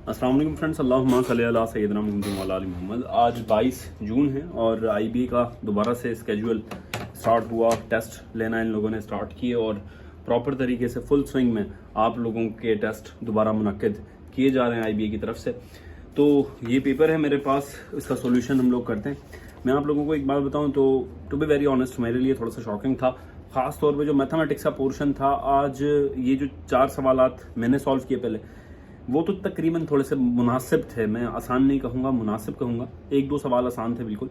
अस्सलाम वालेकुम फ्रेंड्स, अल्लाहुम्मा सल्ली अला सय्यिदना मुहम्मद व अला आलि मुहम्मद। आज 22 जून है और आईबीए का दोबारा से स्केड्यूल स्टार्ट हुआ। टेस्ट लेना इन लोगों ने स्टार्ट किए और प्रॉपर तरीके से फुल स्विंग में आप लोगों के टेस्ट दोबारा मुनक्किद किए जा रहे हैं आईबीए की तरफ से। तो ये पेपर है मेरे पास, इसका सोल्यूशन हम लोग करते हैं। मैं आप लोगों को एक बात बताऊं तो टू बी वेरी ऑनेस्ट मेरे लिए थोड़ा सा शॉकिंग था, ख़ास तौर पे जो मैथमेटिक्स का पोर्शन था। आज ये जो 4 सवालात मैंने सॉल्व किए पहले, वो तो तकरीबन थोड़े से मुनासिब थे। मैं आसान नहीं कहूँगा, मुनासिब कहूँगा। 1-2 सवाल आसान थे बिल्कुल।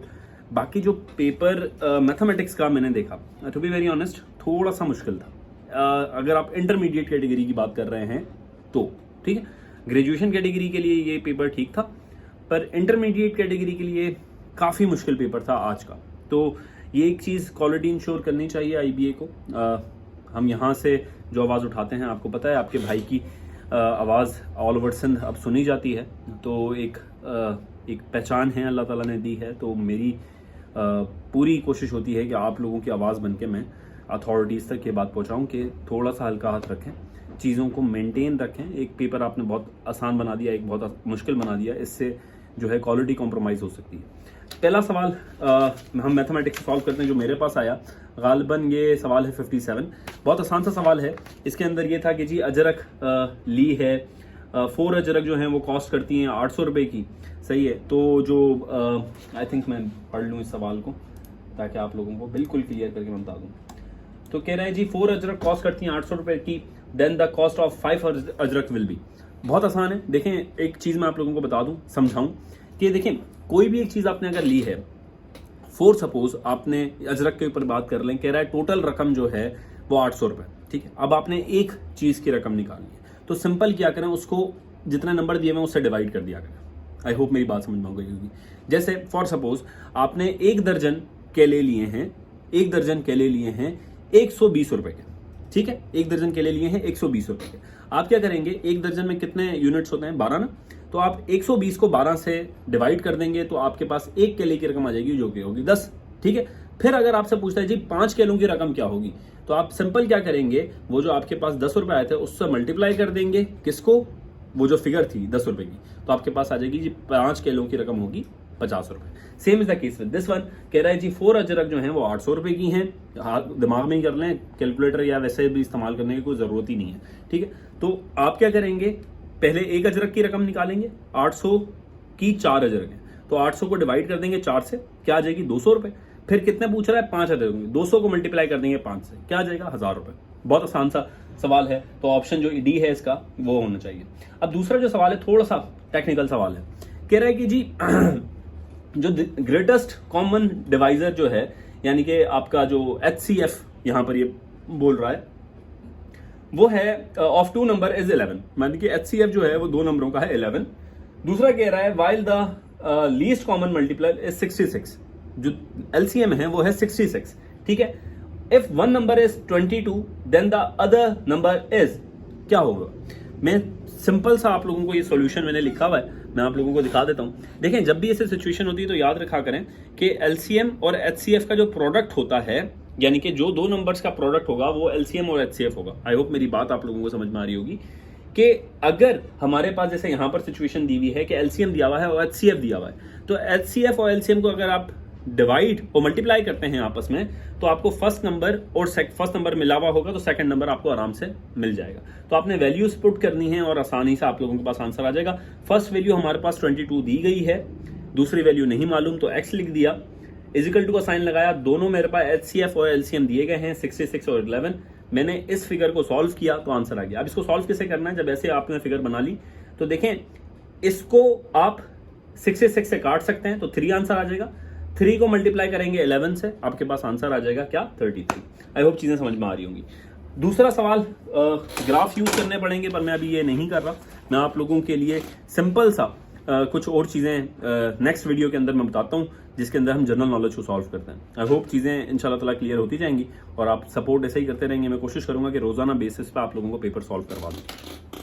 बाकी जो पेपर मैथमेटिक्स का मैंने देखा, टू बी वेरी ऑनेस्ट थोड़ा सा मुश्किल था। अगर आप इंटरमीडिएट कैटेगरी की बात कर रहे हैं तो ठीक है, ग्रेजुएशन कैटेगरी के लिए ये पेपर ठीक था, पर इंटरमीडिएट कैटेगरी के लिए काफ़ी मुश्किल पेपर था आज का। तो ये एक चीज़ क्वालिटी इंश्योर करनी चाहिए आईबीए को। हम यहाँ से जो आवाज़ उठाते हैं, आपको पता है आपके भाई की आवाज़ ऑल ओवर सिंध अब सुनी जाती है, तो एक पहचान है अल्लाह ताला ने दी है। तो मेरी पूरी कोशिश होती है कि आप लोगों की आवाज़ बन के मैं अथॉरिटीज़ तक ये बात पहुँचाऊँ कि थोड़ा सा हल्का हाथ रखें, चीज़ों को मेंटेन रखें। एक पेपर आपने बहुत आसान बना दिया, एक बहुत मुश्किल बना दिया, इससे जो है क्वालिटी कॉम्प्रोमाइज़ हो सकती है। पहला सवाल हम मैथमेटिक्स सॉल्व करते हैं। जो मेरे पास आया गालिबन ये सवाल है 57। बहुत आसान सा सवाल है। इसके अंदर ये था कि जी अजरक ली है, 4 अजरक जो हैं वो कॉस्ट करती हैं 800 रुपये की, सही है। तो जो आई थिंक मैं पढ़ लूँ इस सवाल को ताकि आप लोगों को बिल्कुल क्लियर करके मैं बता दूँ। तो कह रहे हैं जी 4 अजरक कॉस्ट करती हैं 800 रुपये की, देन द कॉस्ट ऑफ 5 अजरक विल बी। बहुत आसान है। देखें, एक चीज़ मैं आप लोगों को बता दूँ, समझाऊँ कि देखें कोई भी एक चीज़ आपने अगर ली है, फॉर सपोज आपने अजरक के ऊपर बात कर लें, कह रहा है टोटल रकम जो है वो 800 रुपये, ठीक है। अब आपने एक चीज़ की रकम निकालनी है, तो सिंपल क्या करें, उसको जितने नंबर दिए हुए उससे डिवाइड कर दिया करें। आई होप मेरी बात समझ में आ गई होगी। जैसे फॉर सपोज आपने 1 दर्जन केले लिए हैं, 1 दर्जन केले लिए हैं 120 रुपये के, ठीक है। 1 दर्जन केले लिए हैं 120 रुपये के। आप क्या करेंगे, 1 दर्जन में कितने यूनिट्स होते हैं, 12 ना। तो आप 120 को 12 से डिवाइड कर देंगे तो आपके पास 1 केले की रकम आ जाएगी जो कि होगी 10, ठीक है। फिर अगर आपसे पूछता है जी 5 केलों की रकम क्या होगी, तो आप सिंपल क्या करेंगे, वो जो आपके पास 10 रुपए आए थे उससे मल्टीप्लाई कर देंगे, किसको, वो जो फिगर थी 10 रुपए की, तो आपके पास आ जाएगी जी 5 केलों की रकम होगी 50 रुपए। Same is the case with this one. कह रहा है जी 4 अजरक जो हैं वो 800 रुपए की हैं। दिमाग में ही कर लें, कैलकुलेटर या वैसे भी इस्तेमाल करने की कोई जरूरत ही नहीं है, ठीक है। तो आप क्या करेंगे, पहले 1 अजरक की रकम निकालेंगे, 800 की 4 अजरक है, तो 800 को डिवाइड कर देंगे 4 से, क्या आ जाएगी 200 रुपए। फिर कितने पूछ रहा है, 5 अजरक, 200 को मल्टीप्लाई कर देंगे 5 से, क्या आ जाएगा 1000 रुपए। बहुत आसान सा सवाल है, तो ऑप्शन जो डी है इसका वो होना चाहिए। अब दूसरा जो सवाल है थोड़ा सा टेक्निकल सवाल है। कह रहा है कि जी जो ग्रेटेस्ट कॉमन डिवाइजर जो है, यानी कि आपका जो HCF यहां पर ये बोल रहा है, वो है ऑफ 2 नंबर इज 11। मान कि HCF जो है वो 2 नंबरों का है 11। दूसरा कह रहा है while the least common multiplier is 66। जो LCM है वो है 66, ठीक है। If one number is 22 then the other number is, क्या होगा। मैं सिंपल सा आप लोगों को ये सॉल्यूशन मैंने लिखा हुआ है, मैं आप लोगों को दिखा देता हूं। देखें, जब भी ऐसी सिचुएशन होती है तो याद रखा करें कि LCM और HCF का जो प्रोडक्ट होता है, यानी कि जो 2 नंबर्स का प्रोडक्ट होगा वो LCM और HCF होगा। आई होप मेरी बात आप लोगों को समझ में आ रही होगी कि अगर हमारे पास जैसे यहां पर सिचुएशन दी हुई है कि LCM दिया हुआ है और HCF दिया हुआ है, तो HCF और LCM को अगर आप डिवाइड और मल्टीप्लाई करते हैं आपस में, तो आपको फर्स्ट नंबर मिला हुआ होगा, तो सेकंड नंबर आपको आराम से मिल जाएगा। तो आपने वैल्यूज पुट करनी है और आसानी से आप लोगों के पास आंसर आ जाएगा। फर्स्ट वैल्यू हमारे पास 22 दी गई है, दूसरी वैल्यू नहीं मालूम तो x लिख दिया, इजिकल टू का साइन लगाया। दोनों मेरे पास HCF और LCM दिए गए हैं 66 और 11। मैंने इस फिगर को सॉल्व किया तो आंसर आ गया। अब इसको सॉल्व कैसे करना है, जब ऐसे आपने फिगर बना ली तो देखें, इसको आप 66 से काट सकते हैं तो 3 आंसर आ जाएगा। 3 को मल्टीप्लाई करेंगे 11 से, आपके पास आंसर आ जाएगा क्या, 33। आई होप चीजें समझ में आ रही होंगी। दूसरा सवाल ग्राफ यूज करने पड़ेंगे, पर मैं अभी ये नहीं कर रहा। मैं आप लोगों के लिए सिंपल सा कुछ और चीजें नेक्स्ट वीडियो के अंदर मैं बताता हूँ, जिसके अंदर हम जनरल नॉलेज को सॉल्व करते हैं। आई होप चीजें इंशाल्लाह ताला क्लियर होती जाएंगी और आप सपोर्ट ऐसे ही करते रहेंगे। मैं कोशिश करूंगा कि रोजाना बेसिस पे आप लोगों को पेपर सॉल्व करवा दूं।